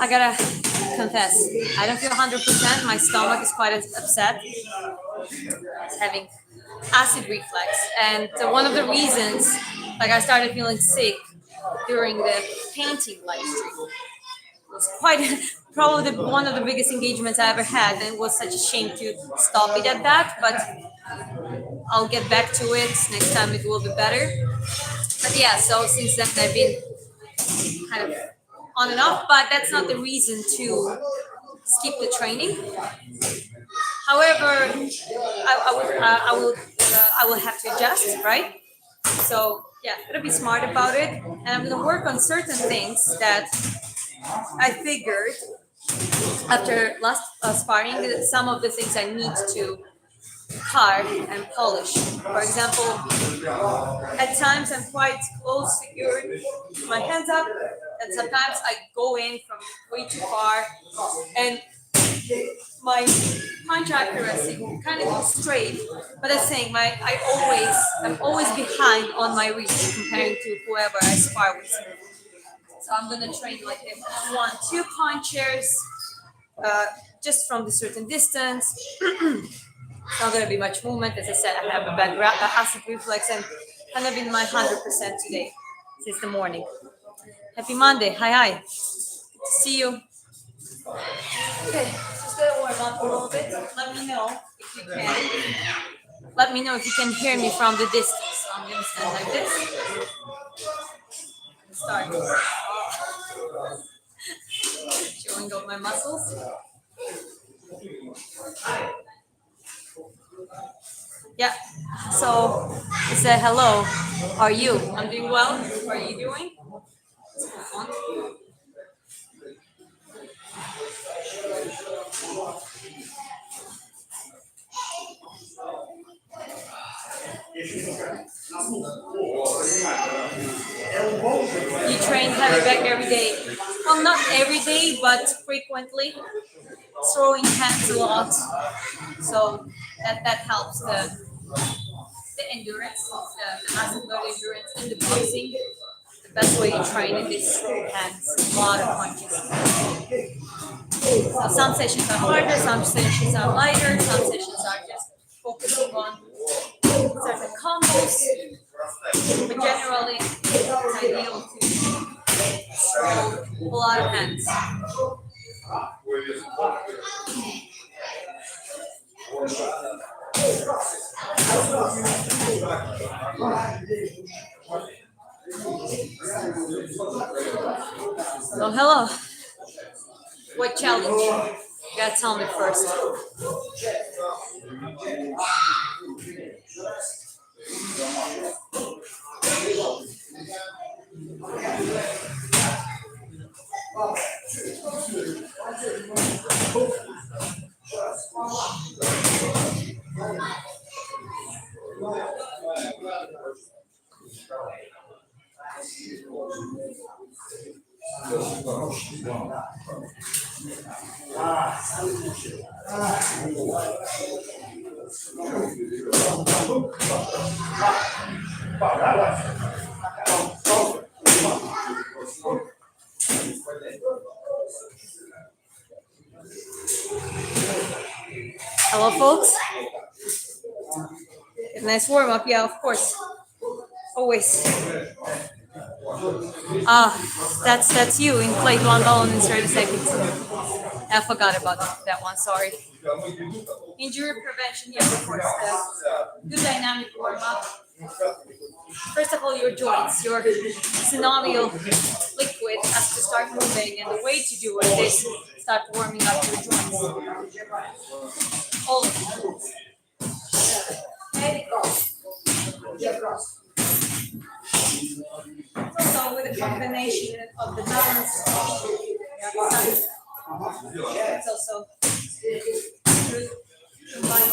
I gotta confess, I don't feel 100%. My stomach is quite upset. It's having acid reflux, and one of the reasons, like, I started feeling sick during the painting live stream. It was quite probably one of the biggest engagements I ever had, and it was such a shame to stop it at that. But I'll get back to it next time. It will be better. But yeah, so since then I've been kind of on and off, but that's not the reason to skip the training. However, I will have to adjust, right? So yeah, gotta be smart about it, and I'm gonna work on certain things that I figured after last sparring. Some of the things I need to carve and polish. For example, at times I'm quite close, secured, my hands up, and sometimes I go in from way too far, and my punch accuracy kind of goes straight. But I'm saying I'm always behind on my reach comparing to whoever I spar with. So I'm gonna train like this: 1-2 punchers, just from the certain distance. It's not going to be much movement. As I said, I have a bad acid reflux, and kind of in my 100% today since the morning. Happy Monday. Hi. Good to see you. Okay, just going to warm up a little bit. Let me know if you can. Let me know if you can hear me from the distance. So I'm going to stand like this. Start. Showing off my muscles. Yeah. So he said, hello. How are you? I'm doing well. How are you doing? You train heavy back every day. Well, not every day, but frequently. Throwing hands a lot. So that helps the endurance, the muscle endurance in the boxing. The best way to train it is hands, a lot of punches. So some sessions are harder, some sessions are lighter, some sessions are just focusing on certain combos. But generally, it's ideal to throw a lot of hands. So hello. What challenge? You gotta tell me first. Hello, folks. Nice warm up, yeah, of course. Always. That's you in plate one ball in 30 seconds. I forgot about that one. Sorry. Injury prevention, yes, of course. Good dynamic warm up. First of all, your joints, your synovial liquid has to start moving, and the way to do it is start warming up your joints. All of them. Okay. So with a combination of the balance, it's also good combined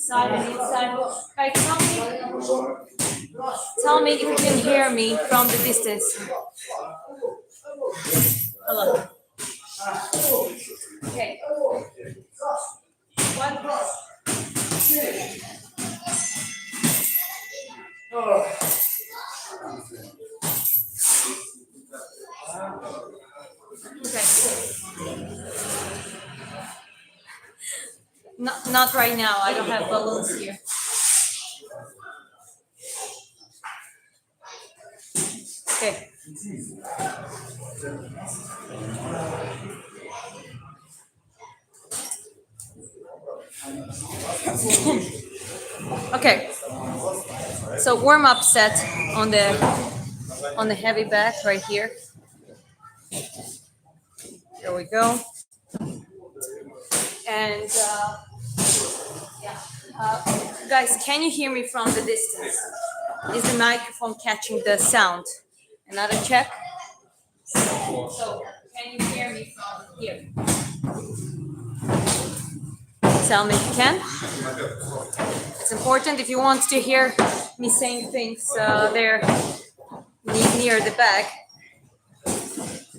Side and inside. Right, tell me if you can hear me from the distance. Hello. Okay. One. Okay. Not right now. I don't have balloons here. Okay. Okay. So warm up set on the heavy back right here. There we go. And yeah, guys, can you hear me from the distance? Is the microphone catching the sound? Another check. So can you hear me from here? Tell me if you can. It's important if you want to hear me saying things there near the back.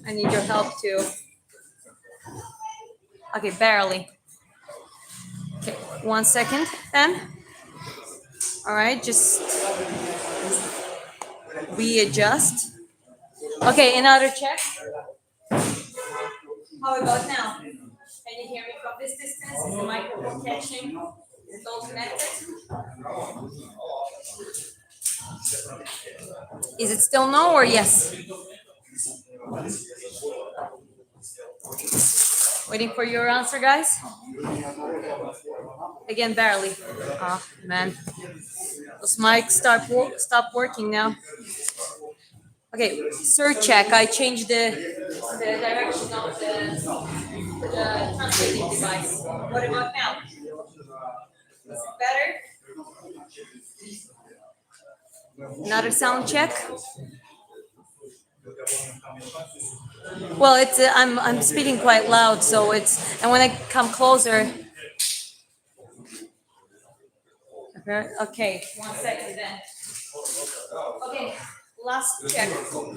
I need your help too. Okay, barely. Okay, 1 second then. All right, just readjust. Okay, another check. How about now? Can you hear me from this distance? Is the microphone catching? Is it all connected? Is it still no or yes? Waiting for your answer, guys. Again, barely. Oh, man. Those mics stop working now. Okay, sir, check. I changed the direction of the translating device. What about now? Is it better? Another sound check. Well, it's I'm speaking quite loud, so it's, and when I come closer. Okay, 1 second then. Okay, last check.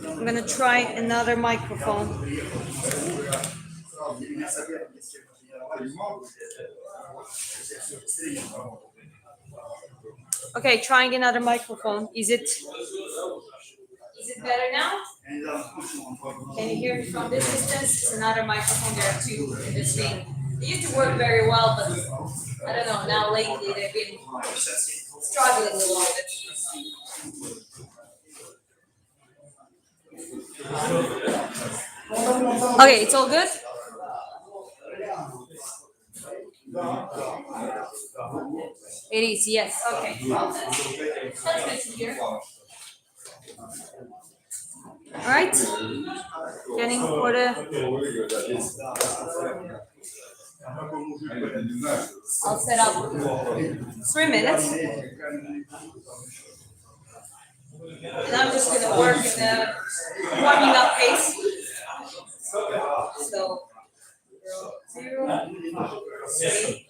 I'm gonna try another microphone. Okay, trying another microphone. Is it better now? Can you hear me from this distance? It's another microphone there too in this thing. They used to work very well, but I don't know, now lately they've been struggling a little bit. Okay, it's all good? It is, yes. Okay. Well, that's good to hear. All right. Getting for the. I'll set up 3 minutes. And I'm just going to work in the warming up pace. So, 0, 3,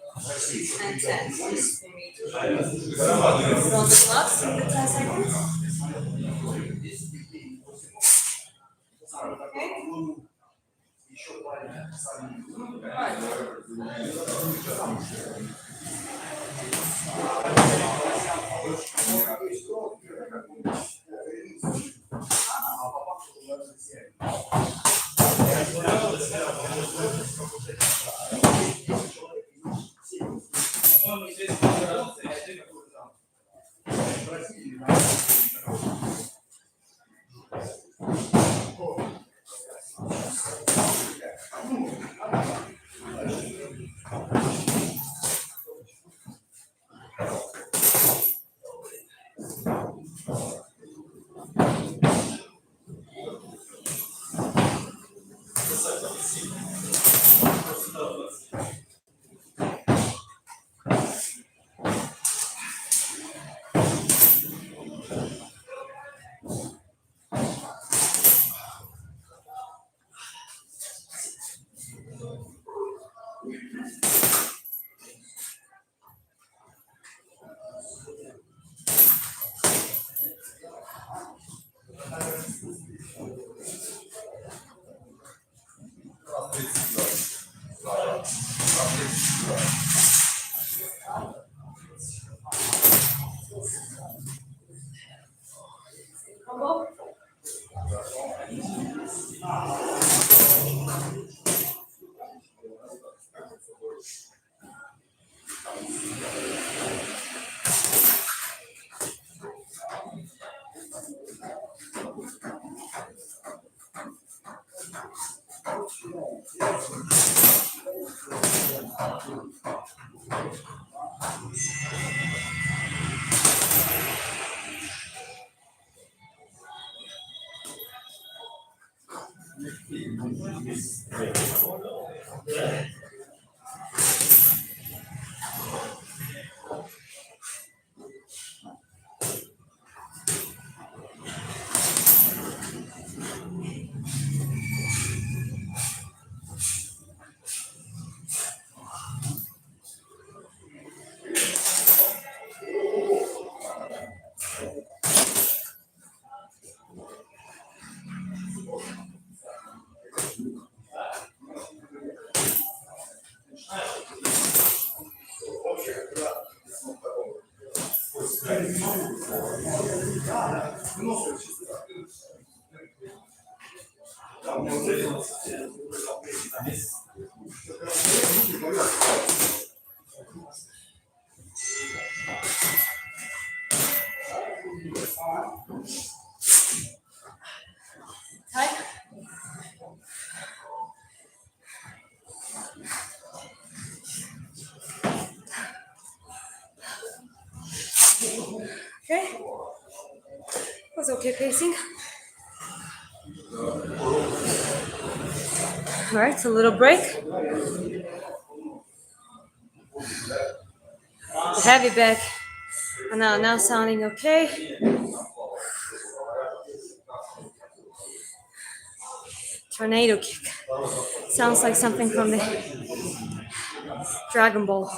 and 10. Just for me to run the clock in the 10 seconds. Okay. Tight. Okay. Was okay pacing. All right, a little break. The heavy back. Now sounding okay. Tornado kick. Sounds like something from the Dragon Ball.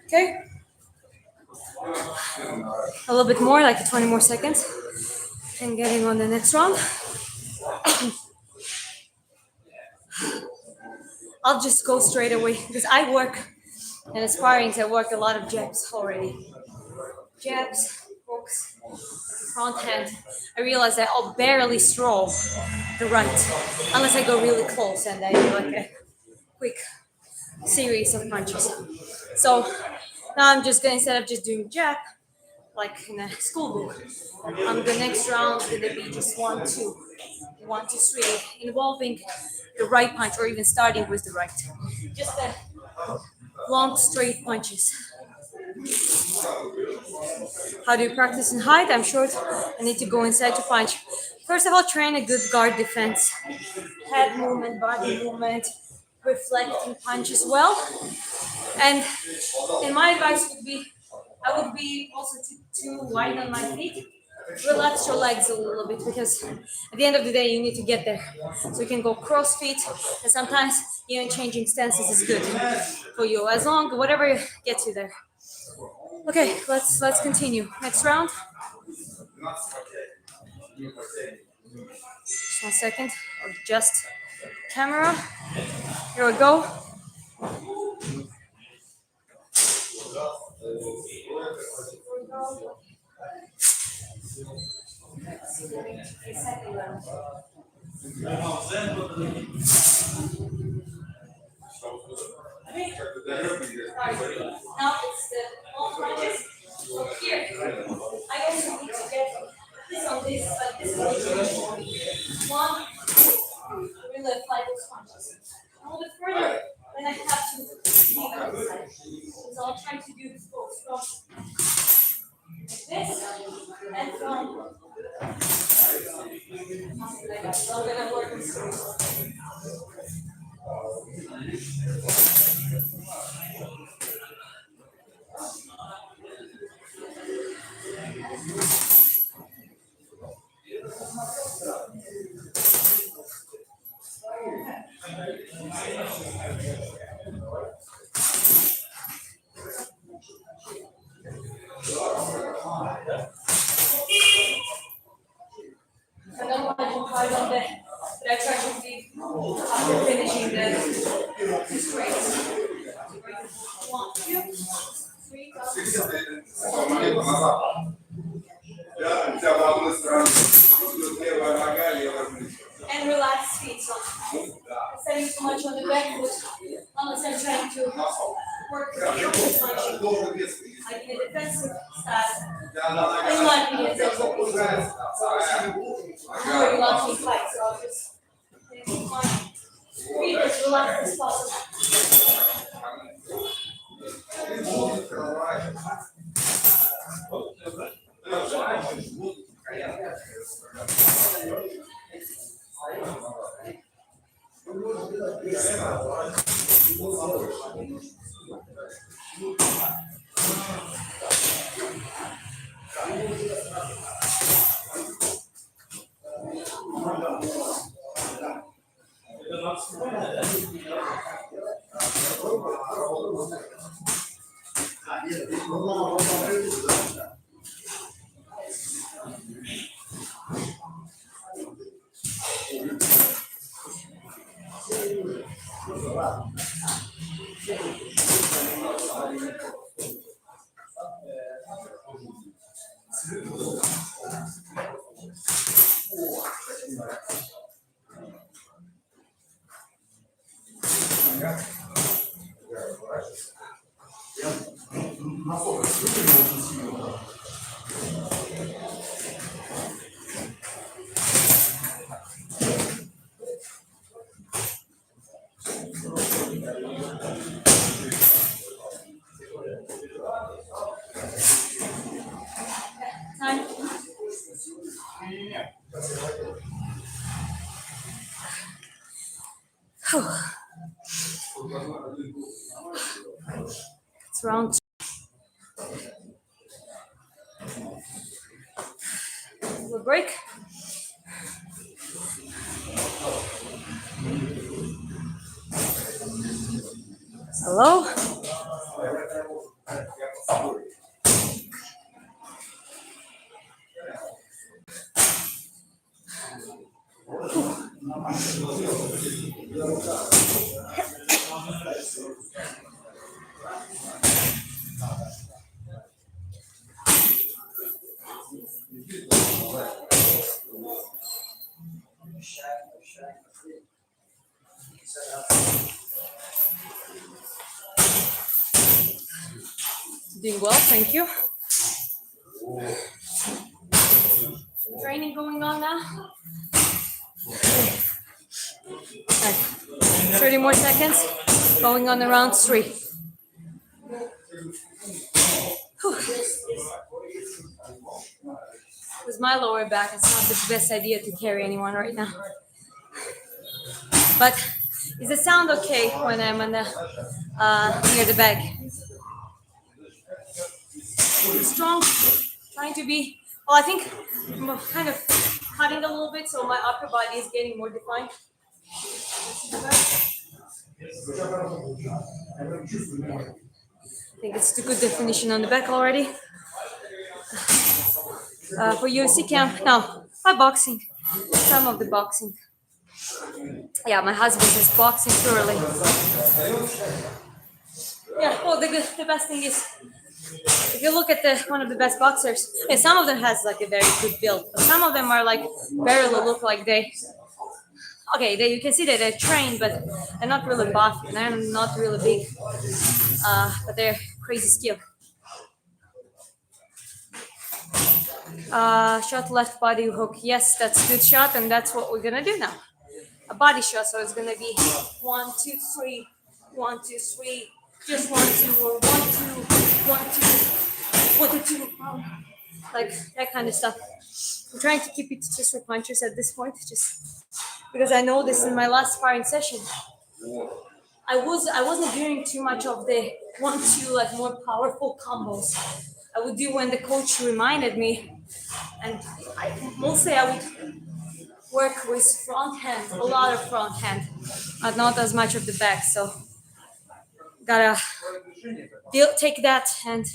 Okay. A little bit more, like 20 more seconds. And getting on the next round. I'll just go straight away because I work in aspirings. I work a lot of jabs already. Jabs, hooks, front hand. I realize that I'll barely throw the right unless I go really close and I do like a quick series of punches. So now I'm just gonna, instead of just doing jab like in a school book, the next round is gonna be just 1, 2, 1, 2, 3, involving the right punch or even starting with the right. Just a long straight punches. How do you practice in height? I'm short. I need to go inside to punch. First of all, train a good guard defense. Head movement, body movement, reflecting punch as well. And my advice would be, I would be also too wide on my feet. Relax your legs a little bit because at the end of the day, you need to get there. So you can go cross feet, and sometimes even changing stances is good for you, as long whatever gets you there. Okay, let's continue. Next round. Just 1 second. Adjust camera. Here we go. Now it's the long punches. So here, I also need to get this on this, but this is 1, 2, really apply those punches. A little bit further, then I have to leave it inside. So I'll try to do both from this and from like that. So I'm gonna work on this. 1, 2, 3, and relax feet. So setting too much on the back foot unless I'm trying to work the shoulder function. Like in a defensive stance. In my opinion, it's already launching fight, so I'll just keep my feet as relaxed as possible. Time. It's round. We'll break. Hello. Doing well, thank you. Training going on now. Okay. 30 more seconds. Going on around 3. Whew. With my lower back, it's not the best idea to carry anyone right now. But is the sound okay when I'm on the near the bag? Strong, trying to be. Well, I think I'm kind of cutting a little bit, so my upper body is getting more defined. I think it's a good definition on the back already. For UFC camp, no, my boxing, some of the boxing. Yeah, my husband is boxing thoroughly. Yeah, well, the best thing is, if you look at one of the best boxers, yeah, some of them has like a very good build, but some of them are like barely look like you can see that they're trained, but they're not really buff, and they're not really big, but they're crazy skilled. Shot left body hook. Yes, that's a good shot, and that's what we're gonna do now. A body shot, so it's gonna be 1, 2, 3, 1, 2, 3, just 1, 2, or 1, 2, 1, 2, 1, 2, like that kind of stuff. I'm trying to keep it just for punches at this point, just because I know this in my last sparring session. I wasn't doing too much of the 1, 2 like more powerful combos. I would do when the coach reminded me, and mostly I would work with front hand, a lot of front hand, but not as much of the back. So gotta take that and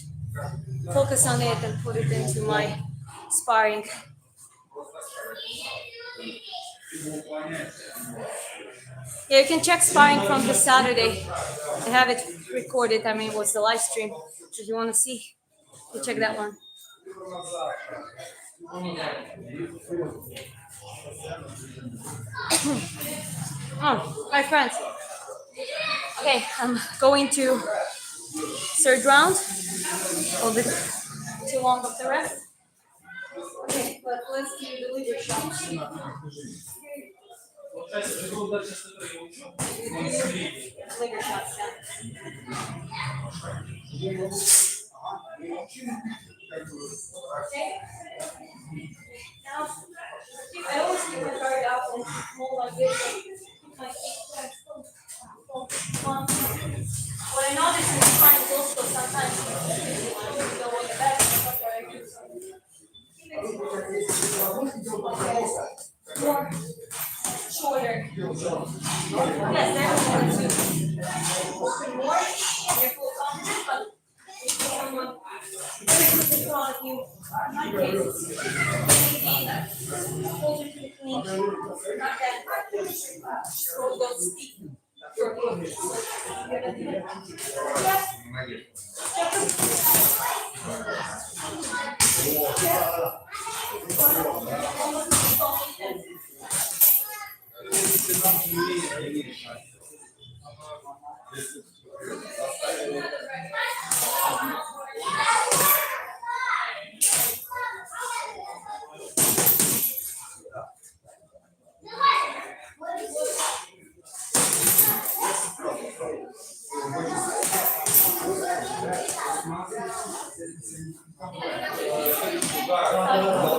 focus on it and put it into my sparring. Yeah, you can check sparring from this Saturday. I have it recorded. I mean, it was the live stream. If you want to see, you check that one. Oh, my friends. Okay, I'm going to third round. A little bit too long of the rest. Okay, but let's do the leader shots. Leader shots, okay? Now, I always keep my guard up and hold like this. Keep my feet on. What I notice in trying to also sometimes I don't know what the best is, what I do. More shorter. Yes, there's one too. Open more, and you're full confident, but if someone very in front of you, in my case, hold your feet clean, not that scroll goes steep.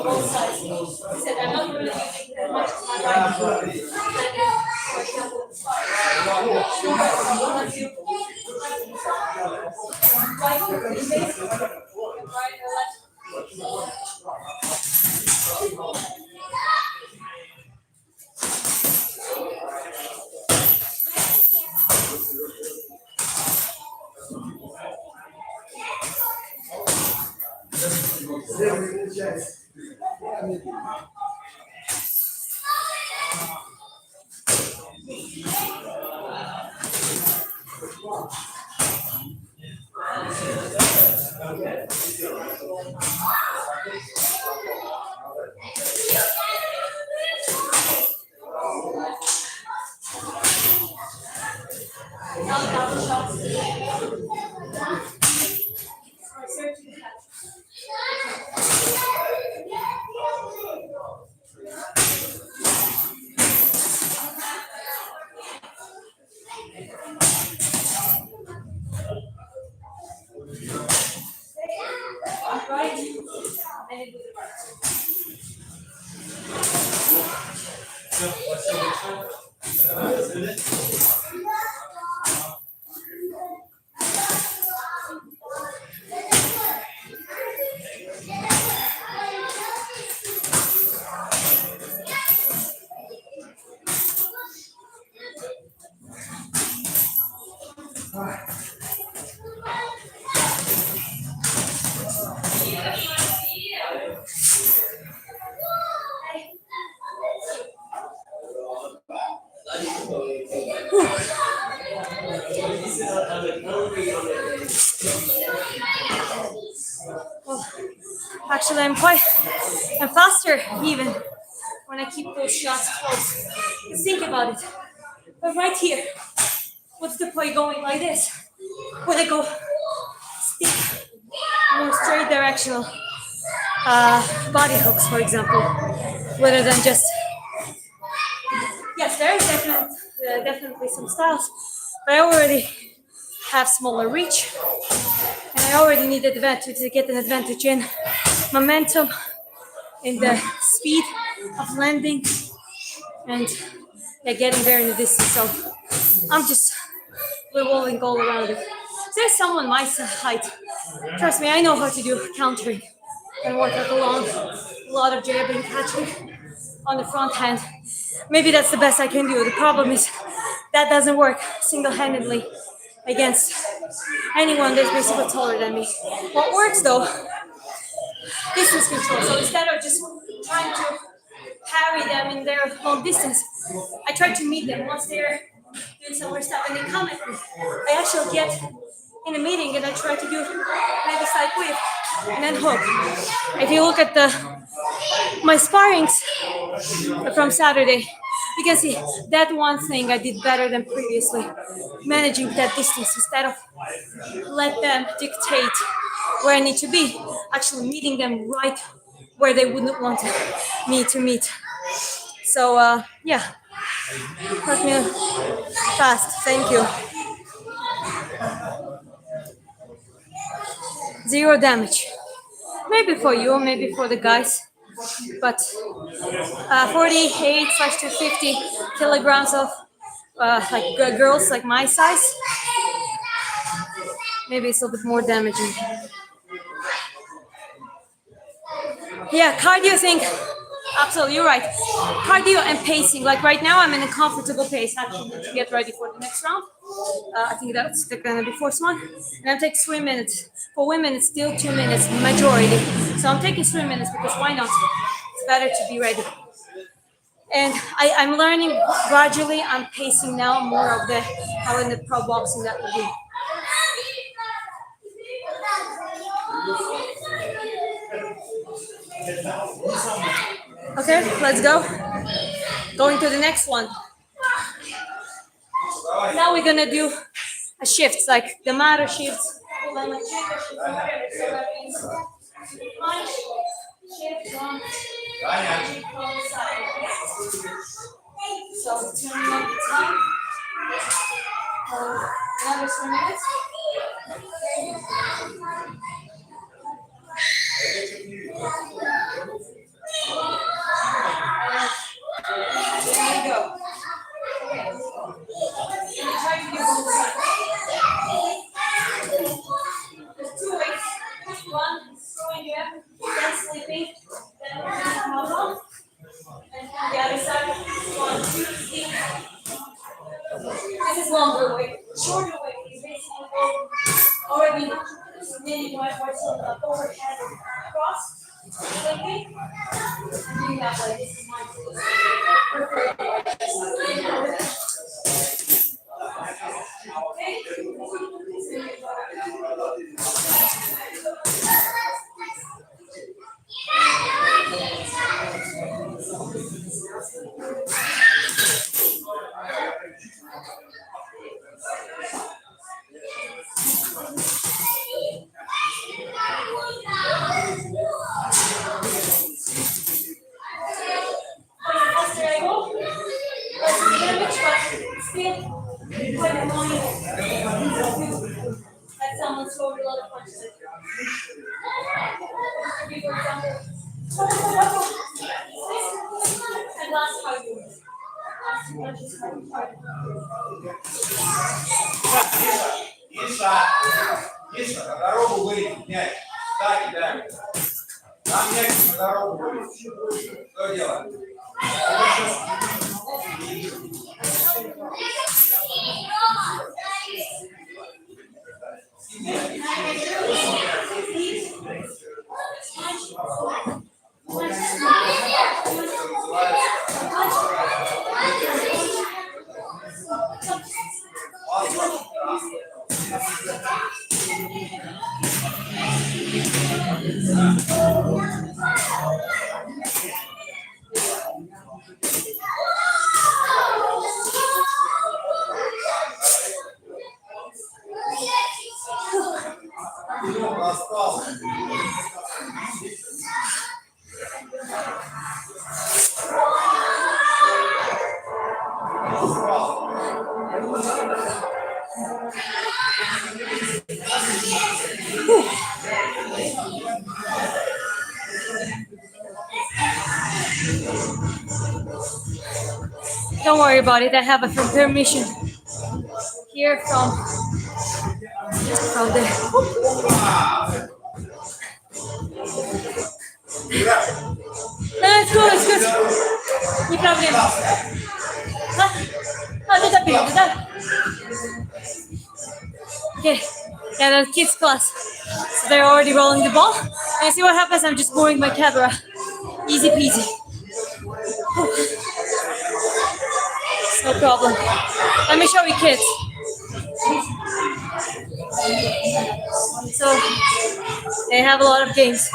Both sides. He said, I'm not really using that much of my right foot. For example, right foot is basically right or left. Right, and it was well, actually, I'm faster even when I keep those shots close. Just think about it. But right here, what's the point going like this? When I go stick, more straight directional body hooks, for example, rather than just, yes, there is definitely some styles, but I already have smaller reach, and I already need advantage to get an advantage in momentum, in the speed of landing, and getting there in the distance. So I'm just revolving all around it. If there's someone my height, trust me, I know how to do countering and work out a lot of jabbing, catching on the front hand. Maybe that's the best I can do. The problem is that doesn't work single-handedly against anyone that's basically taller than me. What works though, distance control. So instead of just trying to parry them in their long distance, I try to meet them once they're doing some more stuff, and they come at me. I actually get in a meeting and I try to do maybe side whip and then hook. If you look at my sparrings from Saturday, you can see that one thing I did better than previously, managing that distance instead of let them dictate where I need to be, actually meeting them right where they wouldn't want me to meet. So yeah, let me fast. Thank you. 0 damage. Maybe for you, maybe for the guys, but 48/250 kilograms of like girls like my size, maybe it's a little bit more damaging. Yeah, cardio thing. Absolutely, you're right. Cardio and pacing. Like right now, I'm in a comfortable pace actually to get ready for the next round. I think that's gonna be first one. And I'm taking 3 minutes. For women, it's still 2 minutes majority. So I'm taking 3 minutes because why not? It's better to be ready. And I'm learning gradually. I'm pacing now more of the how in the pro boxing that would be. Okay, let's go. Going to the next one. Now we're gonna do a shift, like the matter shifts. Punch, shift, one, so turning on the time. Another 3 minutes. There you go. Try to do both sides. There's 2 ways. One is throwing you up, then sleeping, then come up. And on the other side, 1, 2, 3. This is longer way. Shorter way is basically already nearly my voice on the overhead across. Sleeping. And doing that way. This is my Миша, на дорогу вылетит мяч. Так, да. Там мяч на дорогу вылетит. Что делать? Don't worry about it. I have a permission here from the. No, it's good. It's good. No problem. Okay. Yeah, the kids class. So they're already rolling the ball. And see what happens. I'm just moving my camera. Easy peasy. No problem. Let me show you kids. So they have a lot of games.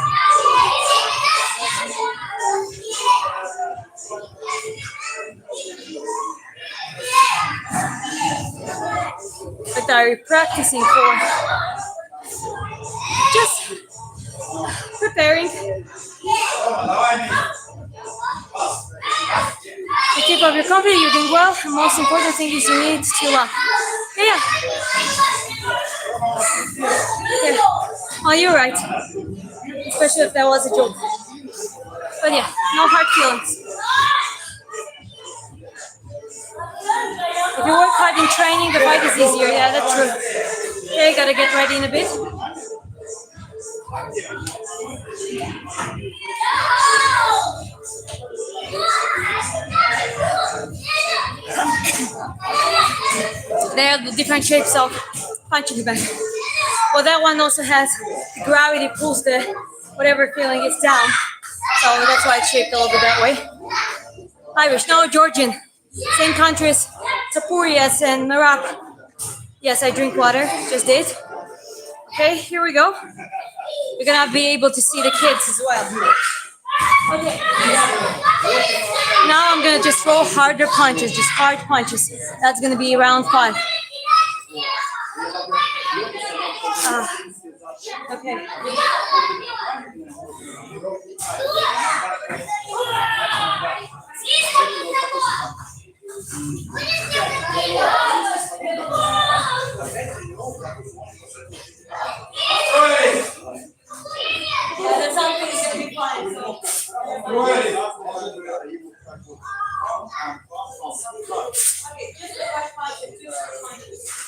What are you practicing for? Just preparing to keep up your confidence. You're doing well. The most important thing is you need to laugh. Yeah. Yeah. Oh, you're right. Especially if that was a joke. But yeah, no hard feelings. If you work hard in training, the fight is easier. Yeah, that's true. Yeah, you gotta get ready in a bit. There are the different shapes of punching bag. Well, that one also has gravity pulls the whatever feeling is down. So that's why it's shaped a little bit that way. Irish, no, Georgian. Same countries, Tapurias and Merab. Yes, I drink water, just did. Okay, here we go. You're gonna be able to see the kids as well. Okay. Now I'm gonna just throw harder punches, just hard punches. That's gonna be round 5. Okay. Yeah, that's how it's gonna be fine. Okay, just a hard punch, 2 hard punches.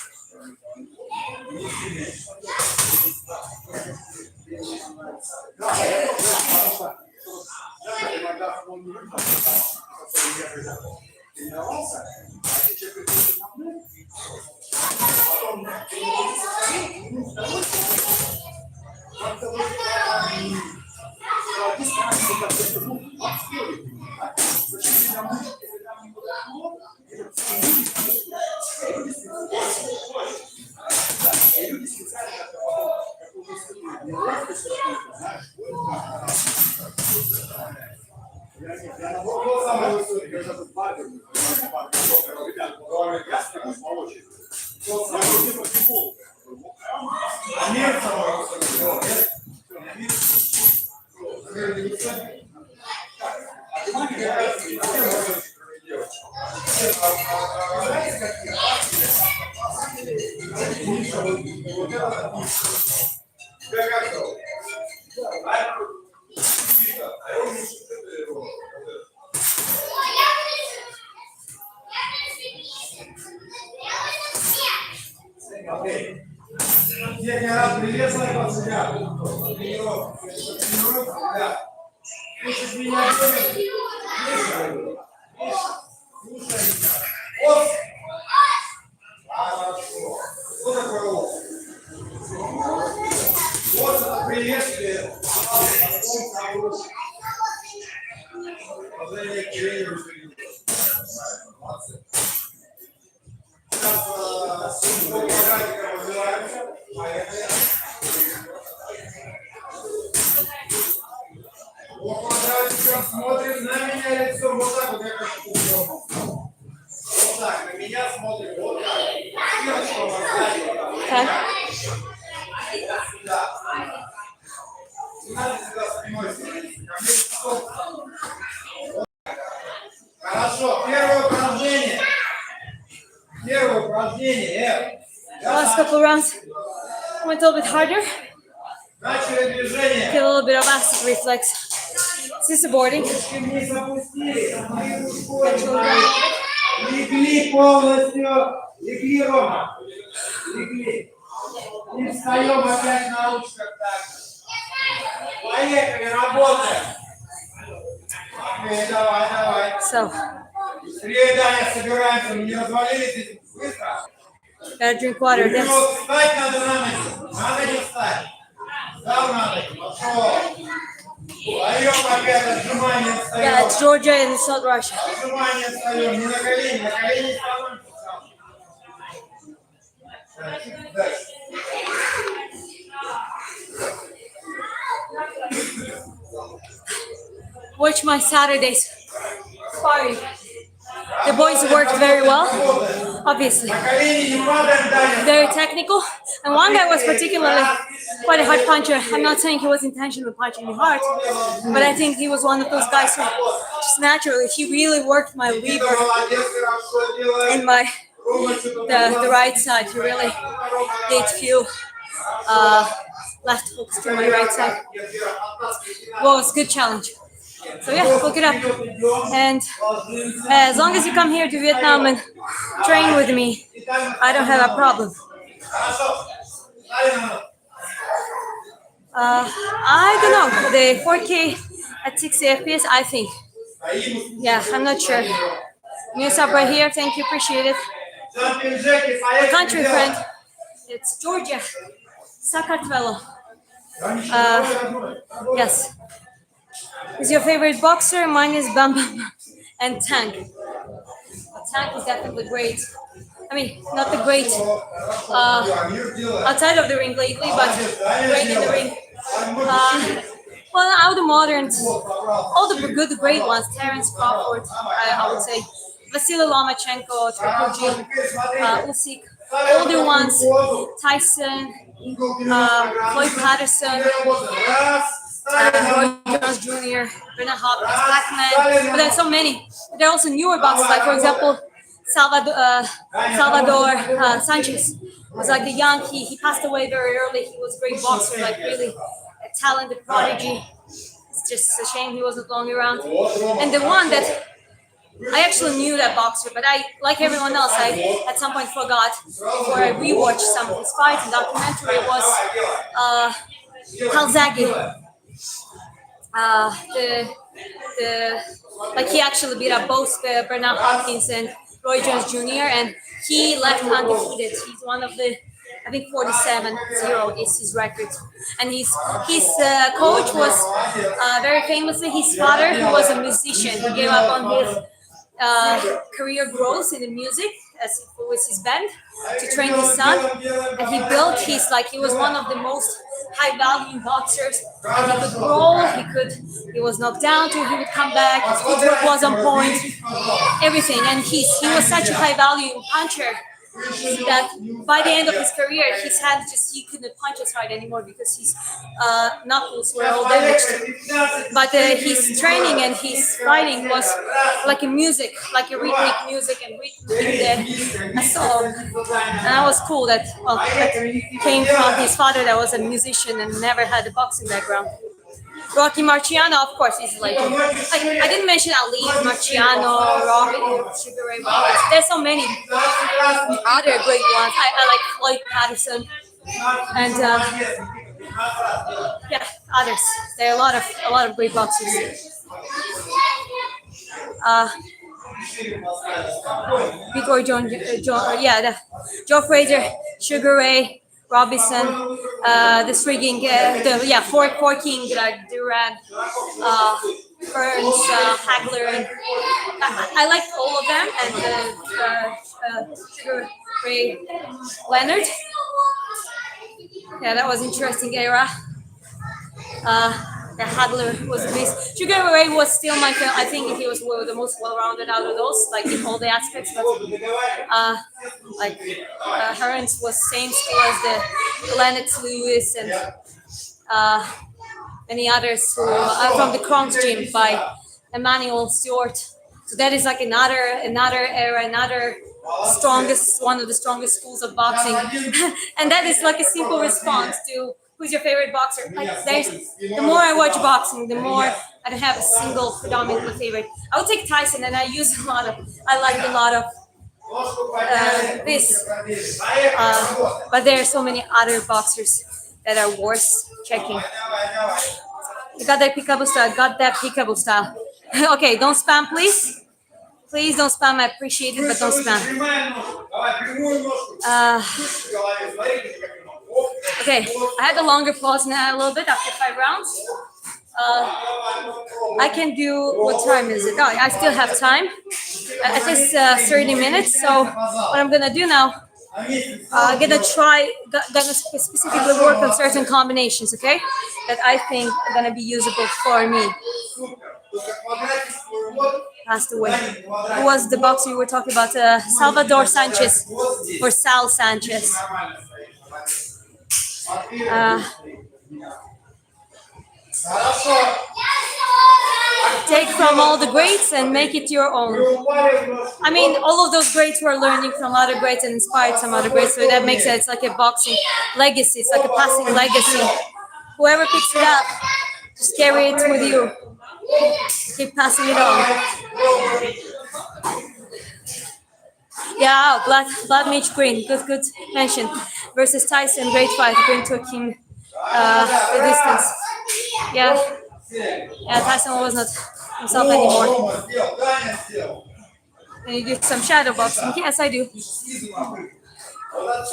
Смотрит на меня лицом вот так вот, я как куклу. Вот так, на меня смотрит вот так. Сверху вот так. Сюда. Не надо сюда спиной становиться. Ко мне лицом. Хорошо, первое упражнение. Первое упражнение. Last couple rounds went a little bit harder. Начали движение. Get a little bit of acid reflex. Sister boarding. Ручки вниз опустили. Легли полностью. Легли, Рома. Легли. И встаем опять на ручках так. Поехали, работаем. Окей, давай. So, Быстрее, Даня, собираемся. Мы не развалились здесь. Быстро. gotta drink water. That's Встать надо на ноги. На ноги встать. Встал на ноги. Пошел. Встаем опять, отжимание встаем. yeah, it's Georgia and South Russia. Отжимание встаем. Не на колени становимся. Watch my Saturdays sparring. The boys worked very well, obviously. Very technical. And one guy was particularly quite a hard puncher. I'm not saying he was intentionally punching me hard, but I think he was one of those guys who just naturally, he really worked my lever and the right side. He really did few left hooks to my right side. Well, it's a good challenge. So yeah, look it up. And as long as you come here to Vietnam and train with me, I don't have a problem. I don't know. The 4K at 60 FPS, I think. Yeah, I'm not sure. New sub right here. Thank you. Appreciate it. My country friend. It's Georgia. Sakartvelo. Yes. Is your favorite boxer? Mine is Bam Bam Bam and Tank. Tank is definitely great. I mean, not the great outside of the ring lately, but great in the ring. Well, now the moderns, all the good, great ones, Terence Crawford, I would say, Vasily Lomachenko, Triple Usyk, older ones, Tyson, Floyd Patterson, Roy Jones Jr., Bernard Hopkins, Pac-Man, but there's so many. There are also newer boxers, like for example, Salvador Sanchez was like a young, he passed away very early. He was a great boxer, like really a talented prodigy. It's just a shame he wasn't long around. And the one that I actually knew that boxer, but I, like everyone else, I at some point forgot before I rewatched some of his fights and documentary was Calzaghe. Like he actually beat up both Bernard Hopkins and Roy Jones Jr. and he left undefeated. He's one of the, I think 47-0 is his record. And his coach was very famously his father, who was a musician. He gave up on his career growth in the music as it was his band to train his son, and he built his, like, he was one of the most high value boxers. And he could roll, he was knocked down he would come back, his footwork was on point, everything. And he was such a high value puncher that by the end of his career, his hands he couldn't punch as hard anymore because his knuckles were all damaged. But his training and his fighting was like a music, like a rhythmic music and rhythm a song. And that was cool that, well, that came from his father that was a musician and never had a boxing background. Rocky Marciano, of course, is like, I didn't mention Ali, Marciano, Rocky, Sugar Ray Robinson. There's so many other great ones. I like Floyd Patterson and yeah, others. There are a lot of great boxers. Before Joe Frazier, Sugar Ray Robinson, the Strigging, four King, Durant, Burns, Hagler, and I liked all of them, and Sugar Ray Leonard. Yeah, that was interesting era. Hagler was the best. Sugar Ray was still my favorite. I think he was the most well-rounded out of those, like in all the aspects. But Hearns was same skill as the Lennox Lewis and many others who are from the Kronk's gym by Emmanuel Stewart. So that is like another era, one of the strongest schools of boxing, and that is like a simple response to who's your favorite boxer. Like the more I watch boxing, the more I don't have a single predominantly favorite. I would take Tyson, and I like a lot of this, but there are so many other boxers that are worth checking. You got that peekaboo style. Okay, don't spam, please. Please don't spam. I appreciate it, but don't spam. Okay, I had a longer pause now a little bit after 5 rounds. I can do, what time is it? Oh, I still have time, at least 30 minutes. So what I'm gonna do now Gonna specifically work on certain combinations, okay? That I think are gonna be usable for me. Passed away. Who was the boxer you were talking about? Salvador Sanchez or Sal Sanchez. Take from all the greats and make it your own. I mean, all of those greats were learning from other greats and inspired some other greats, so that makes it, it's like a boxing legacy. It's like a passing legacy. Whoever picks it up, just carry it with you. Keep passing it on. Yeah, Blood Mage Green, good mention. Versus Tyson, great fight. Going to Akeem the distance. Yeah, Tyson was not himself anymore. Can you do some shadow boxing? Yes, I do.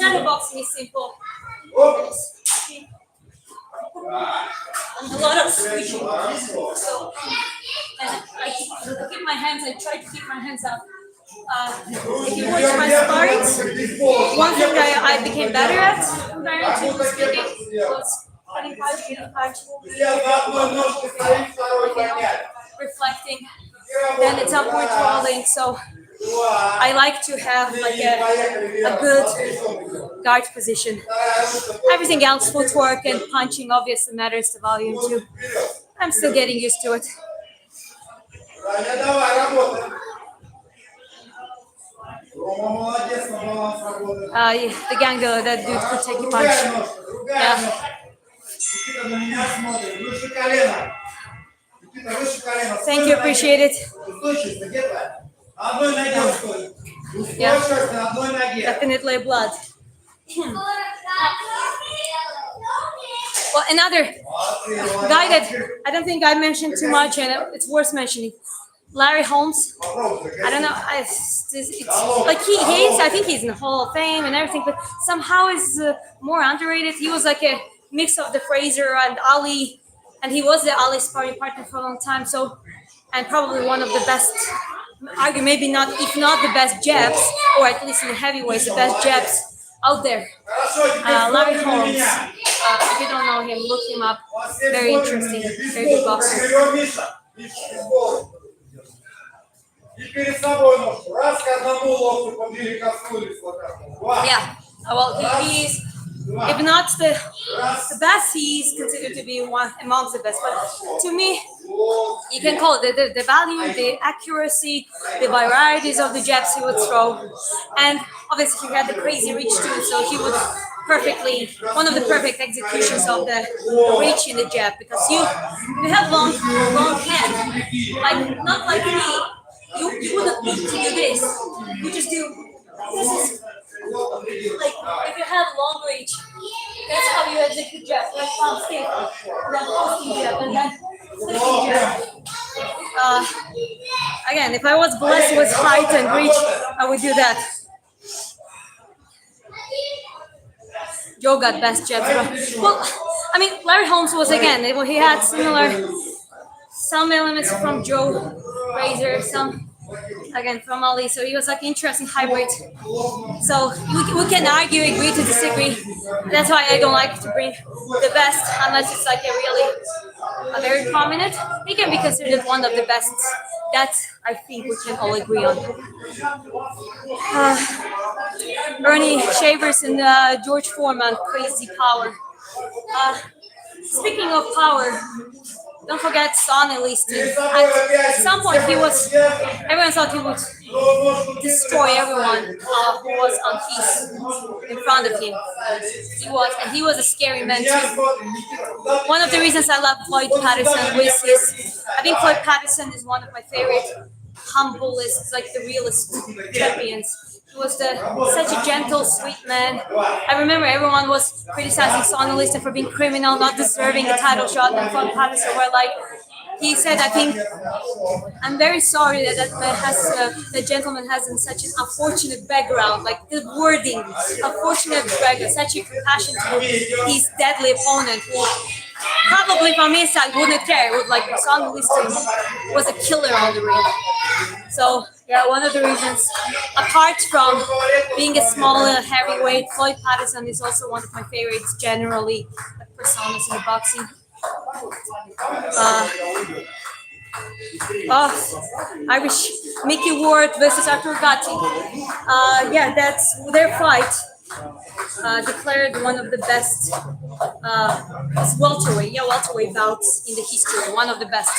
Shadow boxing is simple. And a lot of switching. So, and I keep my hands. I try to keep my hands up. If you watch my sparring, one thing I became better at, comparatively speaking, was cutting punch, reflecting, then at some point rolling. So I like to have like a good guard position. Everything else, footwork and punching, obviously matters the volume too. I'm still getting used to it. The Gango, that dude could take a punch. Yeah. Thank you, appreciate it. Yeah. Definitely blood. Well, another guy that I don't think I mentioned too much, and it's worth mentioning. Larry Holmes. I don't know. It's like he hates. I think he's in the Hall of Fame and everything, but somehow is more underrated. He was like a mix of the Fraser and Ali, and he was the Ali sparring partner for a long time. So, and probably one of the best. Argue maybe not, if not the best jabs, or at least in the heavyweights, the best jabs out there. Larry Holmes. If you don't know him, look him up. Very interesting, very good boxer. Yeah, well, he's, if not the best, he's considered to be one amongst the best. But to me, you can call it the value, the accuracy, the varieties of the jabs he would throw. And obviously, he had the crazy reach too, so he would perfectly, one of the perfect executions of the reach in the jab, because you have long hands, like not like me. You wouldn't need to do this. You just do this. Is like if you have long reach, that's how you execute jab. Like palm stick, then posting jab, and then sticking jab. Again, if I was blessed with height and reach, I would do that. Joe got best jabs. Well, I mean, Larry Holmes was, again, he had similar, some elements from Joe Frazier, some, again, from Ali. So he was like interesting hybrid. So we can argue, agree to disagree. That's why I don't like to bring the best unless it's like a very prominent. He can be considered one of the best. That I think we can all agree on. Ernie Shavers and George Foreman, crazy power. Speaking of power, don't forget Sonny Liston. At some point, everyone thought he would destroy everyone who was on his in front of him. He was a scary man too. One of the reasons I love Floyd Patterson is I think Floyd Patterson is one of my favorite, humblest, like the realest champions. He was such a gentle, sweet man. I remember everyone was criticizing Sonny Liston for being criminal, not deserving a title shot, and Floyd Patterson were like, he said, I think, I'm very sorry that gentleman has such an unfortunate background, like the wording, unfortunate background, such a compassion to his deadly opponent who Probably from inside wouldn't care. Would like Hassan Liston was a killer on the ring. So yeah, one of the reasons, apart from being a smaller heavyweight, Floyd Patterson is also one of my favorites generally, personas in boxing. Irish Mickey Ward versus Arthur Gatti. Yeah, that's their fight. Declared one of the best welterweight bouts in the history. One of the best.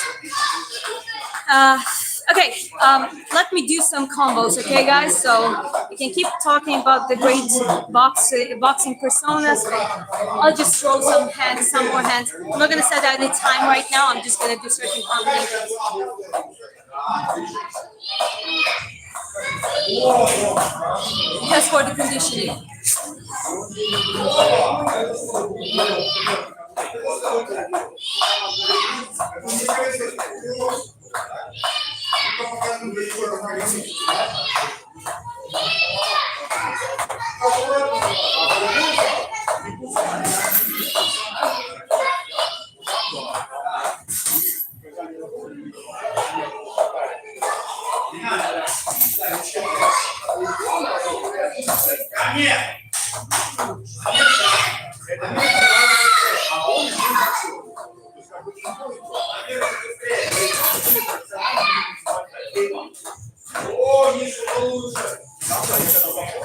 Okay, let me do some combos, okay, guys? So we can keep talking about the great boxing personas. I'll just throw some more hands. I'm not gonna set any time right now. I'm just gonna do certain combinations. Just for the conditioning.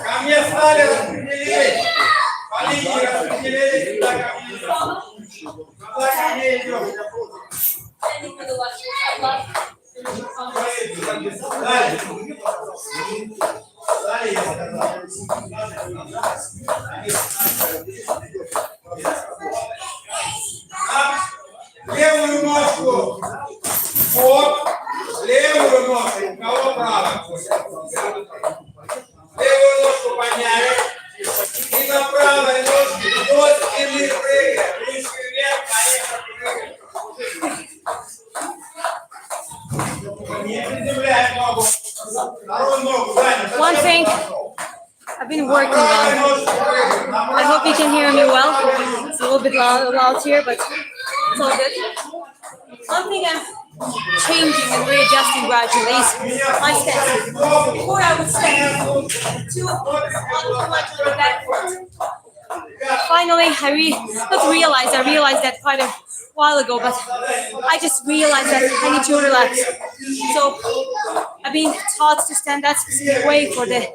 Ко мне стали распределить. По линии распределили сюда ко мне. Куда ко мне идешь? Левую ножку. Вот. Левую ножку. У кого правая? Левую ножку подняли. И на правой ножке до спины прыгаем. Ручки вверх, поехали прыгаем. Не приземляем ногу. Вторую ногу, Даня. One thing I've been working on. I hope you can hear me well. It's a little bit loud here, but it's all good. One thing I'm changing and readjusting gradually is my stance. Before I would stand too much on the back foot. Finally, I realized that quite a while ago, but I just realized that I need to relax. So I've been taught to stand that specific way for the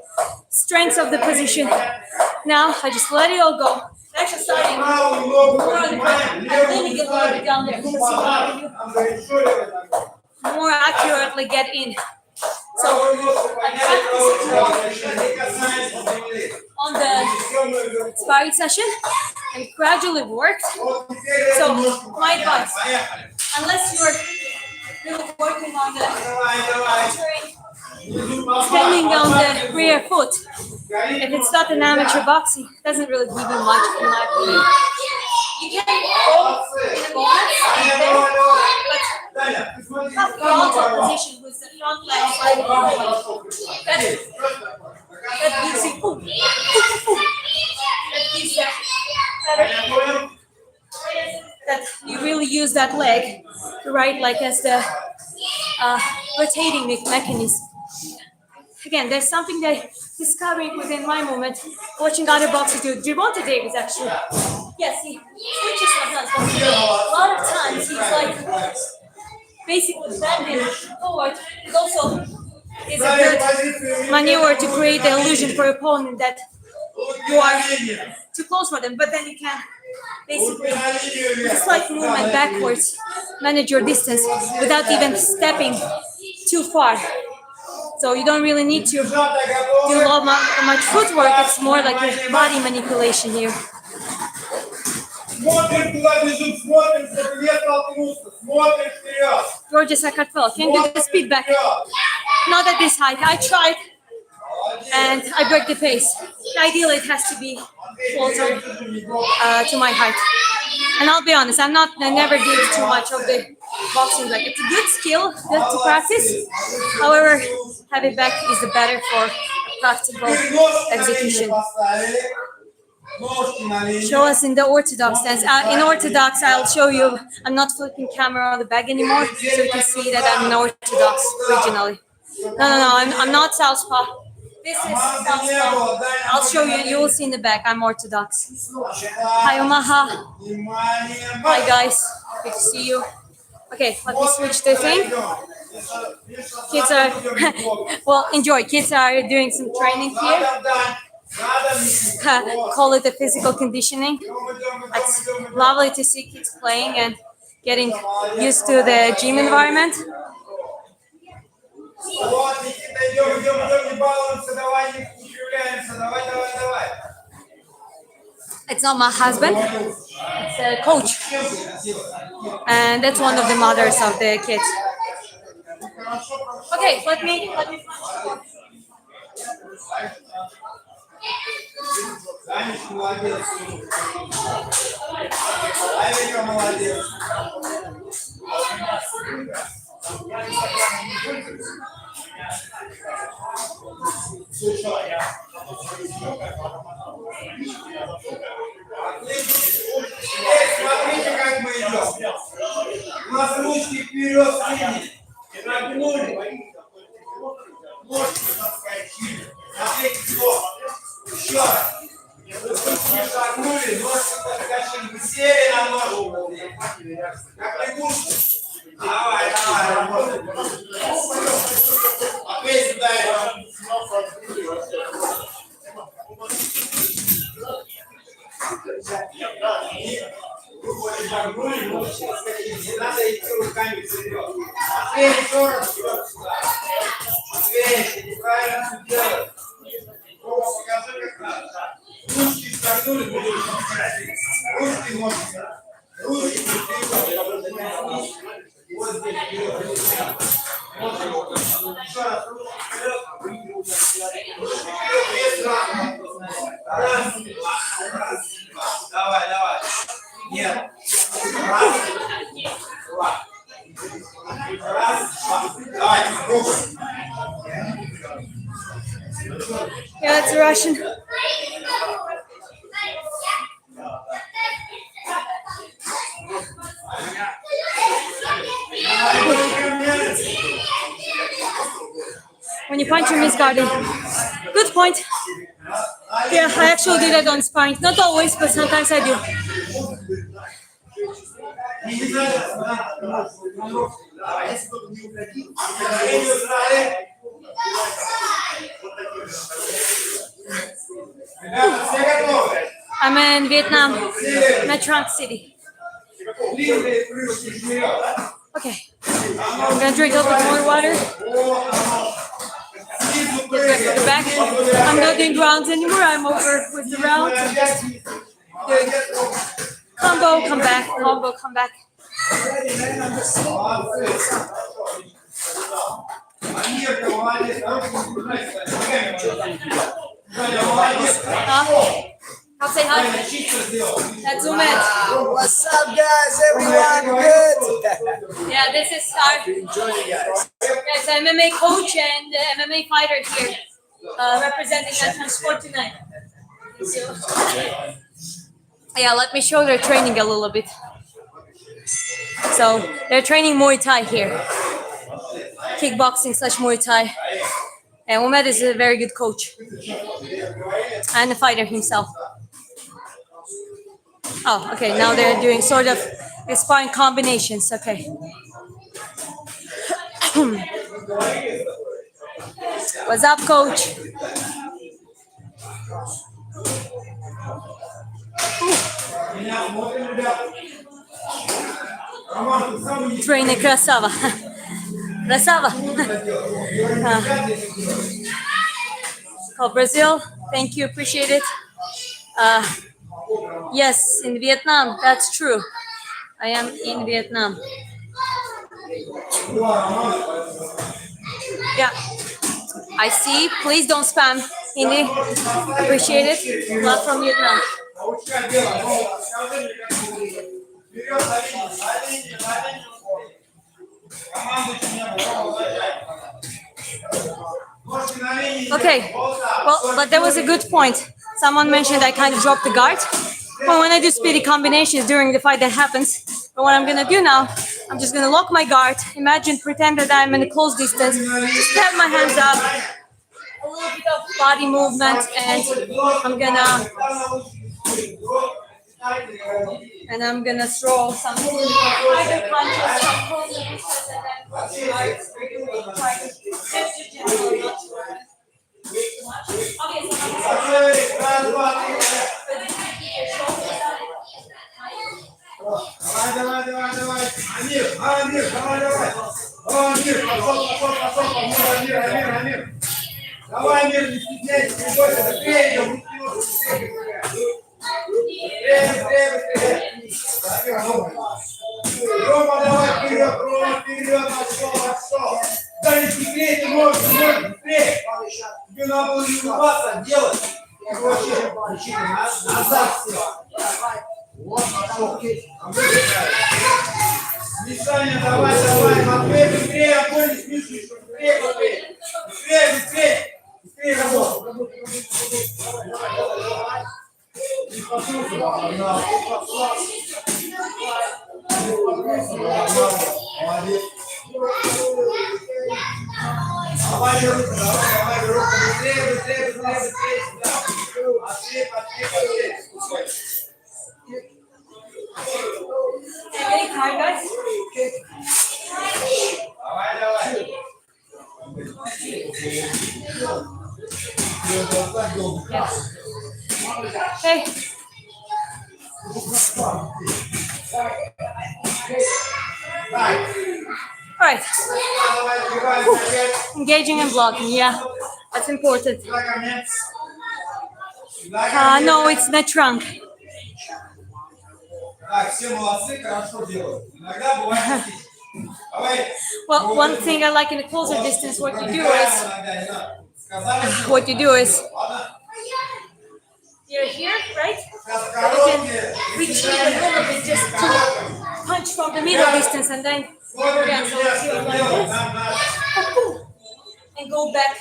strength of the position. Now I just let it all go. Actually, starting more on the ground. I really get a little bit down there. So more accurately get in. So I practiced on the sparring session and gradually worked. So my advice, unless you're really working on the standing on the rear foot, if it's not an amateur boxing, it doesn't really give you much, in my opinion. You can go in a moment, but have frontal position with the front leg slightly forward. That gives you boom, boom, boom. That gives you better. That you really use that leg, right, like as the rotating mechanism. Again, there's something that discovering within my movement, watching other boxers do. Gervonta Davis actually, yes, he switches sometimes, but a lot of times he's like basically bending forward. It also is a good maneuver to create the illusion for your opponent that you are too close for them, but then you can basically, with a slight movement backwards, manage your distance without even stepping too far. So you don't really need to do much footwork. It's more like a body manipulation here. Georgia Sakartvelo can do the speed back. Not at this height. I tried and I break the pace. Ideally, it has to be closer to my height. And I'll be honest, I never did too much of the boxing. Like, it's a good skill to practice. However, heavy back is the better for practical execution. Ножки на линию. show us in the Orthodox stance. In Orthodox, I'll show you. I'm not flipping camera on the bag anymore, so you can see that I'm an Orthodox originally. No, I'm not Southpaw. This is Southpaw. I'll show you. You will see in the back. I'm Orthodox. Hi, Omaha. Внимание. Hi, guys. Good to see you. Okay, let me switch the thing. Kids are well, enjoy. Kids are doing some training here. Call it a physical conditioning. It's lovely to see kids playing and getting used to the gym environment. Вот, Никита, идем, не балуемся, давай, не кривляемся, давай. It's not my husband, it's a coach. And that's one of the mothers of the kids. Okay, let me Данечка, молодец. Авика, молодец. Смотрите, как мы идем. У нас ручки вперед с линии. Нагнули. Ножки соскочили. Смотрите, что. Еще раз. Ручки шагнули, ножки соскочили. Вы сели на ножку. Как лягушка. Давай. Опять сюда идем. Руки шагнули, ножки соскочили. Не надо идти руками вперед. Матвей, еще раз вперед сюда. Матвей, ты неправильно все делаешь. Покажи, как надо. Ручки шагнули, будем соскочить. Ручки ножки. Ручки вперед. Вот здесь вперед. Еще раз, ручки вперед. Ручки вперед, вес раз. Раз. Давай. Нет. Раз. Два. Давай, пробуй. Yeah, it's Russian. When you punch, you miss guarding. Good point. Yeah, I actually do that on sparring. Not always, but sometimes I do. I'm in Vietnam, Nha City. Okay, I'm gonna drink a little bit more water. Get back to the back. I'm not doing rounds anymore. I'm over with the rounds. I'm just doing combo, come back, combo, come back. I'll say hi. That's Umed. What's up, guys? Everyone good? Yeah, this is our yes, MMA coach and MMA fighter here, representing National Sport tonight. So, yeah, let me show their training a little bit. So they're training Muay Thai here, kickboxing / Muay Thai. And Umed is a very good coach and a fighter himself. Oh, okay. Now they're doing sort of sparring combinations. Okay. What's up, coach? Trainer красава. Красава. Oh, Brazil. Thank you. Appreciate it. Yes, in Vietnam. That's true. I am in Vietnam. Yeah. I see. Please don't spam Hindi. Appreciate it. Love from Vietnam. Okay. Well, but that was a good point. Someone mentioned I kind of dropped the guard. Well, when I do speedy combinations during the fight, that happens. But what I'm gonna do now, I'm just gonna lock my guard. Imagine, pretend that I'm in a close distance. Just have my hands up, a little bit of body movement, and I'm gonna throw some either punches, some combinations, and then try to shift your gentle, not too much. Okay, Давай. Амир, давай. О, Амир, пошел, Амир. Давай, Амир, не стесняйся, не бойся, быстрее идем, быстрее. Рома, давай, вперед, пошел. Да не быстрее, ты можешь, быстрее. Тебе надо было не улыбаться, делать. Назад все. Вот, пошел. Мишаня, давай, Матвей, быстрее, огонь, не смешишь, быстрее, работай. Молодец. Давай, руку, быстрее, Пошли. Any time, guys? Давай. Hey. All right. Engaging and blocking, yeah, that's important. No, it's the trunk. Так, все молодцы, хорошо делают. Иногда бывает. Well, one thing I like in a closer distance, what you do is you're here, right? You can retreat a little bit just to punch from the middle distance, and then again, so it's here like this, and go back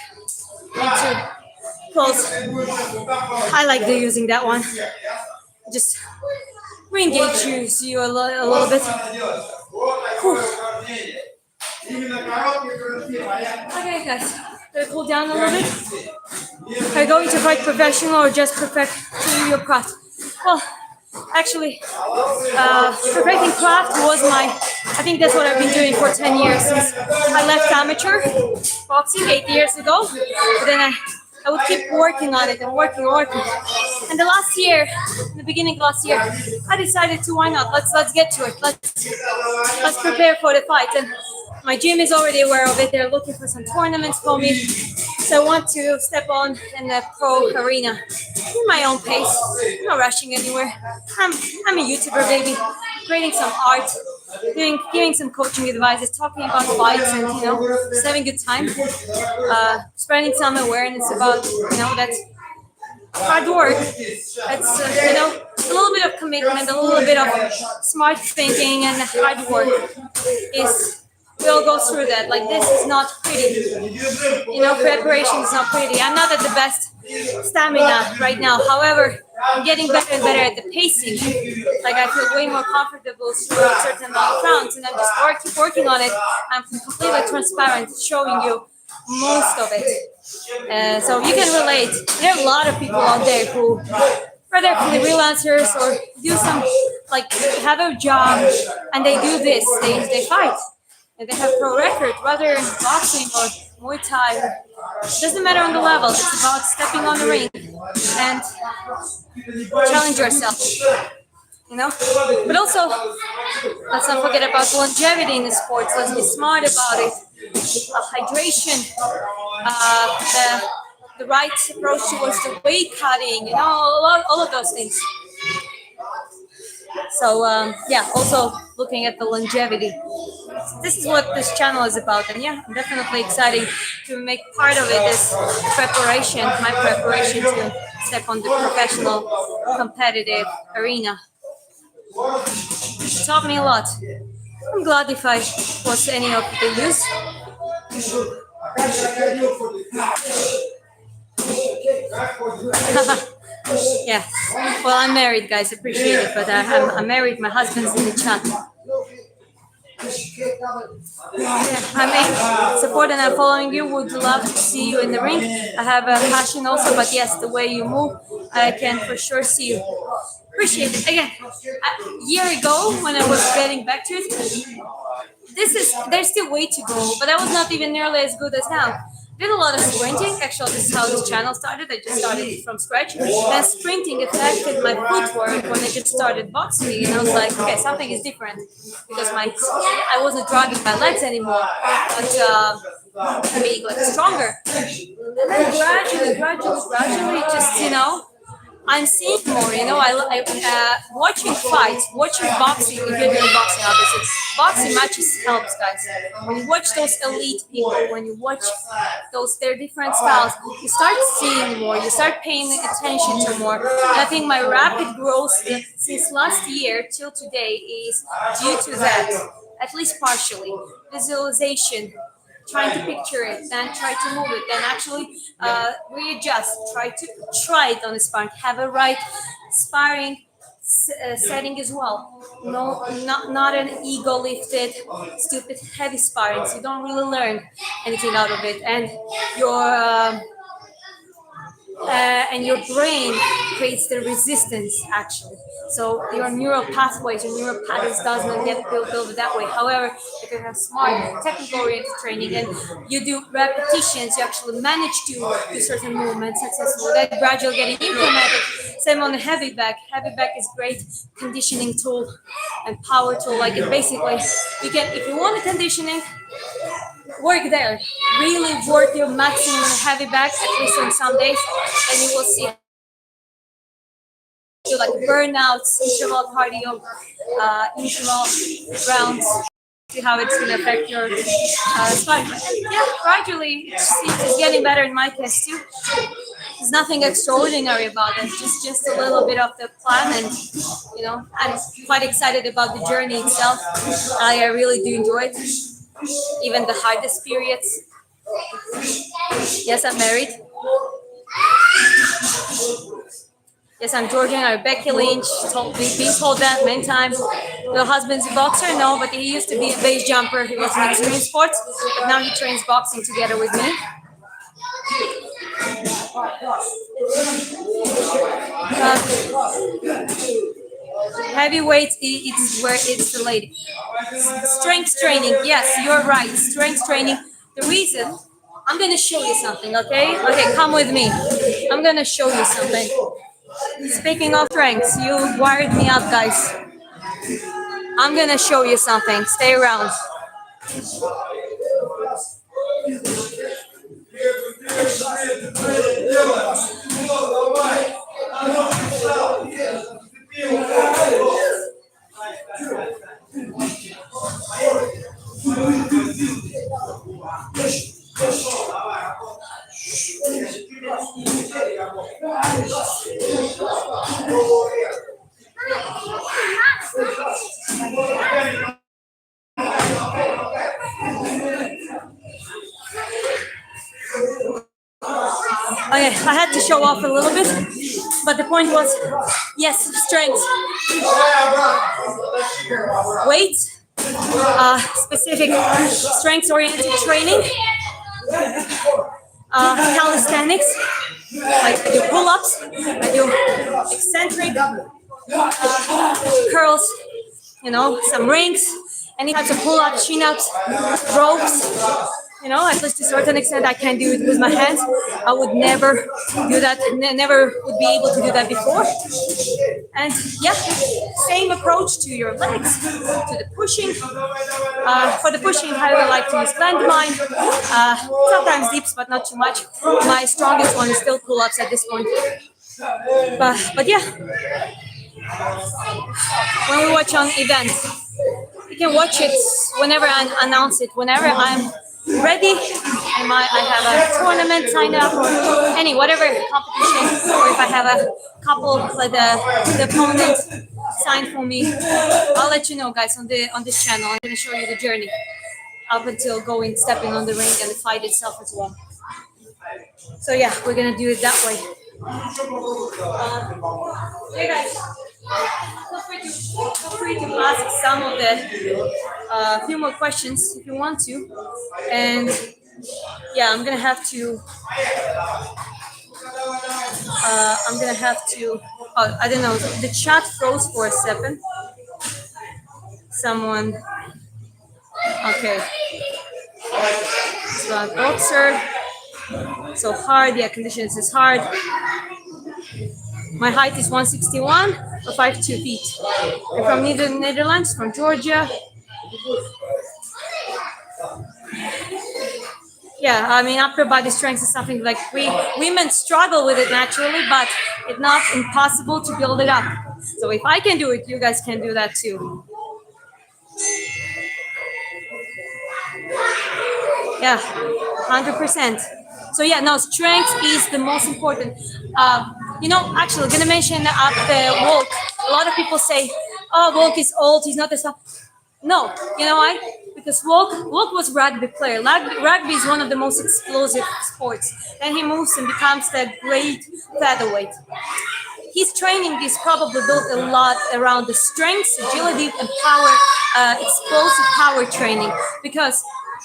into close. I like using that one. Just re-engage you a little bit. Okay, guys, gonna cool down a little bit. Are you going to fight professional or just perfect your craft? Well, actually, perfecting craft was I think that's what I've been doing for 10 years since I left amateur boxing 8 years ago. But then I would keep working on it and working. And the last year, in the beginning of last year, I decided to, why not? Let's get to it. Let's prepare for the fight. And my gym is already aware of it. They're looking for some tournaments for me. So I want to step on in the pro arena in my own pace. I'm not rushing anywhere. I'm a YouTuber, baby. Creating some art, giving some coaching advice, talking about fights, and just having a good time. Spreading some awareness about that's hard work. It's a little bit of commitment, a little bit of smart thinking, and hard work. We all go through that. Like, this is not pretty. Preparation is not pretty. I'm not at the best stamina right now. However, I'm getting better and better at the pacing. Like, I feel way more comfortable throughout a certain amount of rounds, and I'm just keep working on it. I'm completely transparent, showing you most of it. So you can relate. There are a lot of people out there who, whether freelancers or do some, have a job, and they do this. They fight. And they have pro record, whether in boxing or Muay Thai. It doesn't matter on the level. It's about stepping on the ring and challenge yourself. But also, let's not forget about longevity in the sports. Let's be smart about it. Hydration, the right approach towards the weight cutting, all of those things. So also looking at the longevity. This is what this channel is about, and I'm definitely excited to make part of it this preparation, my preparation to step on the professional competitive arena. It taught me a lot. I'm glad if I was any of the use. Yeah. Well, I'm married, guys. Appreciate it, but I'm married. My husband's in the chat. Yeah, I mean, support and I'm following you. Would love to see you in the ring. I have a passion also, but yes, the way you move, I can for sure see you. Appreciate it. Again, a year ago when I was getting back to it, there's still way to go, but I was not even nearly as good as now. Did a lot of sprinting. Actually, this is how this channel started. I just started from scratch. And sprinting affected my footwork when I just started boxing. And I was like, okay, something is different because I wasn't dragging my legs anymore, but being like stronger. And then gradually, just I'm seeing more, watching fights, watching boxing, if you're doing boxing, obviously. Boxing matches helps, guys. When you watch those elite people, when you watch their different styles, you start seeing more, you start paying attention to more. And I think my rapid growth since last year till today is due to that, at least partially. Visualization, trying to picture it, then try to move it, then actually readjust, try it on the sparring, have a right sparring setting as well. No, not an ego lifted, stupid, heavy sparring. So you don't really learn anything out of it, and your brain creates the resistance actually. So your neural pathways, your neural patterns does not get built that way. However, if you have smart, technical oriented training and you do repetitions, you actually manage to do certain movements successfully. That gradually getting implemented. Same on the heavy back. Heavy back is great conditioning tool and power tool. Like it basically, you can, if you want the conditioning, work there. Really work your maximum on the heavy back, at least on some days, and you will see like burnouts, interval cardio, interval rounds. See how it's going to affect your spine. Yeah, gradually it's getting better in my case too. There's nothing extraordinary about it. Just a little bit of the plan, and I'm quite excited about the journey itself. I really do enjoy it. Even the hardest periods. Yes, I'm married. Yes, I'm Georgian. I'm Becky Lynch. We've been told that many times. Your husband's a boxer? No, but he used to be a base jumper. He was in extreme sports. But now he trains boxing together with me. Heavyweight, it's where it's the lady. Strength training, yes, you're right. Strength training. The reason, I'm gonna show you something, okay? Okay, come with me. I'm gonna show you something. Speaking of strengths, you wired me up, guys. I'm gonna show you something. Stay around. Okay, I had to show off a little bit, but the point was, yes, strength, weight, specific strength-oriented training, calisthenics, like I do pull-ups, I do eccentric, curls, some rings, any types of pull-ups, chin-ups, ropes. At least to a certain extent, I can do it with my hands. I would never do that, never would be able to do that before. And yeah, same approach to your legs, to the pushing. For the pushing, I would like to use landmine, sometimes dips, but not too much. My strongest one is still pull-ups at this point. But yeah, when we watch on events, you can watch it whenever I announce it, whenever I'm ready, I have a tournament signed up or whatever competition, or if I have a couple like the opponent signed for me, I'll let you know, guys, on this channel. I'm gonna show you the journey up until stepping on the ring and the fight itself as well. So yeah, we're gonna do it that way. Hey guys, feel free to ask some of the few more questions if you want to, and yeah, I'm gonna have to. Oh, I don't know. The chat froze for a second. Someone. Okay. So boxer. So hard. Yeah, conditions is hard. My height is 161 or 5'2" feet. I'm from Netherlands, from Georgia. Yeah, I mean, upper body strength is something like women struggle with it naturally, but it's not impossible to build it up. So if I can do it, you guys can do that too. Yeah, 100%. So yeah, no, strength is the most important. Actually, I'm gonna mention the Volk. A lot of people say, "Oh, Volk is old. He's not the stuff." No, you know why? Because Volk was rugby player. Rugby is one of the most explosive sports. Then he moves and becomes the great featherweight. His training is probably built a lot around the strength, agility, and power, explosive power training. Because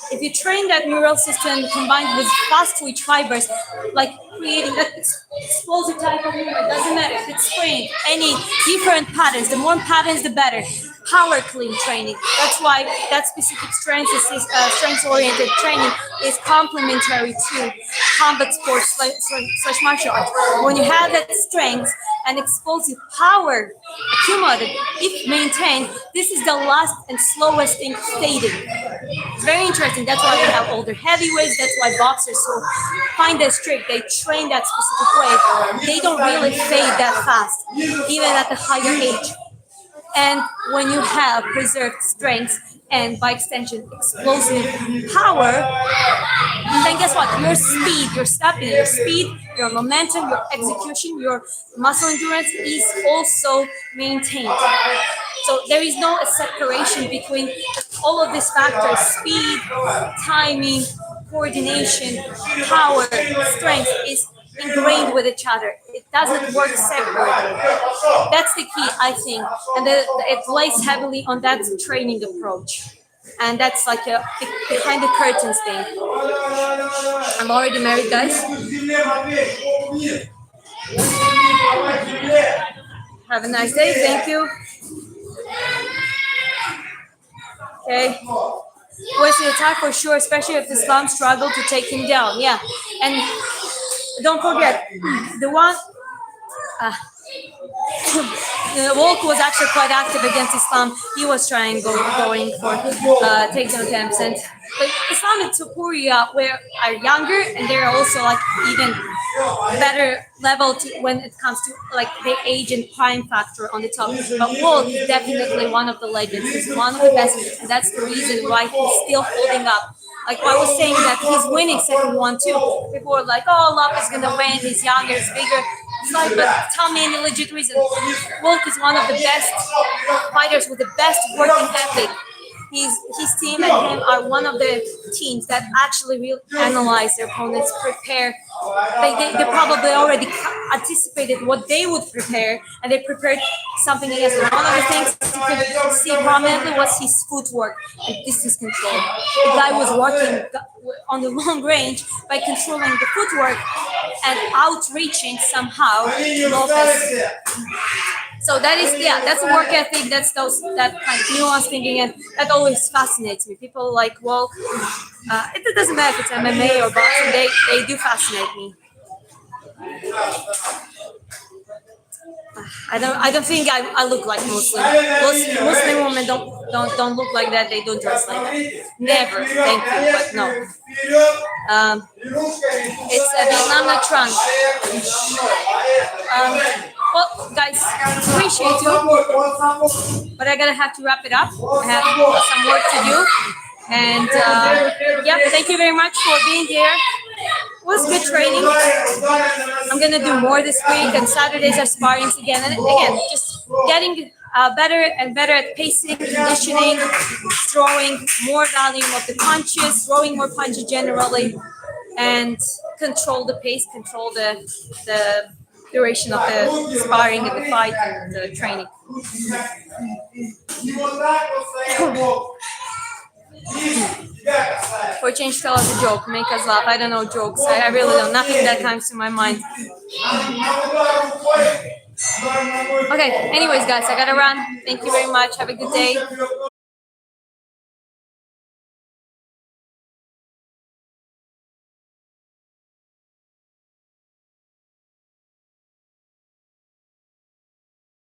if you train that neural system combined with fast twitch fibers, like creating that explosive type of movement, doesn't matter if it's sprint, any different patterns, the more patterns, the better. Power clean training. That's why that specific strength-oriented training is complementary to combat sports slash martial arts. When you have that strength and explosive power accumulated, if maintained, this is the last and slowest thing fading. It's very interesting. That's why we have older heavyweights. That's why boxers so find that trick. They train that specific way. They don't really fade that fast, even at the higher age. And when you have preserved strength and by extension explosive power, then guess what? Your speed, your stamina, your speed, your momentum, your execution, your muscle endurance is also maintained. So there is no separation between all of these factors: speed, timing, coordination, power, strength is ingrained with each other. It doesn't work separately. That's the key, I think, and it lays heavily on that training approach. And that's like a behind the curtains thing. I'm already married, guys. Have a nice day. Thank you. Okay. Was the attack for sure, especially if Islam struggled to take him down. Yeah. And don't forget, the one. Volk was actually quite active against Islam. He was going for takedown attempts, and but Islam and Topuria are younger, and they're also like even better level when it comes to like the age and prime factor on the top. But Volk is definitely one of the legends. He's one of the best, and that's the reason why he's still holding up. Like I was saying that he's winning second one too. People were like, "Oh, Lopez is gonna win. He's younger, he's bigger." It's like, but tell me any legit reason. Volk is one of the best fighters with the best working ethic. His team and him are one of the teams that actually really analyze their opponents, prepare. They probably already anticipated what they would prepare, and they prepared something against them. One of the things you could see prominently was his footwork and distance control. The guy was working on the long range by controlling the footwork and outreaching somehow Lopez. So that's a work ethic. That's that kind of nuanced thinking, and that always fascinates me. People like Volk. It doesn't matter if it's MMA or boxing. They do fascinate me. I don't think I look like Muslim. Muslim women don't look like that. They don't dress like that. Never. Thank you, but no. It's a Vietnam trunk. Well, guys, appreciate you, but I gotta have to wrap it up. I have some work to do, and thank you very much for being here. It was good training. I'm gonna do more this week, and Saturdays are sparrings again. And again, just getting better and better at pacing, conditioning, throwing more volume of the punches, throwing more punches generally, and control the pace, control the duration of the sparring and the fight and the training. E botar você um pouco. Isso, fica caçado. For change, tell us a joke, make us laugh. I don't know jokes. I really don't. Nothing that comes to my mind. Okay, anyways, guys, I gotta run. Thank you very much. Have a good day.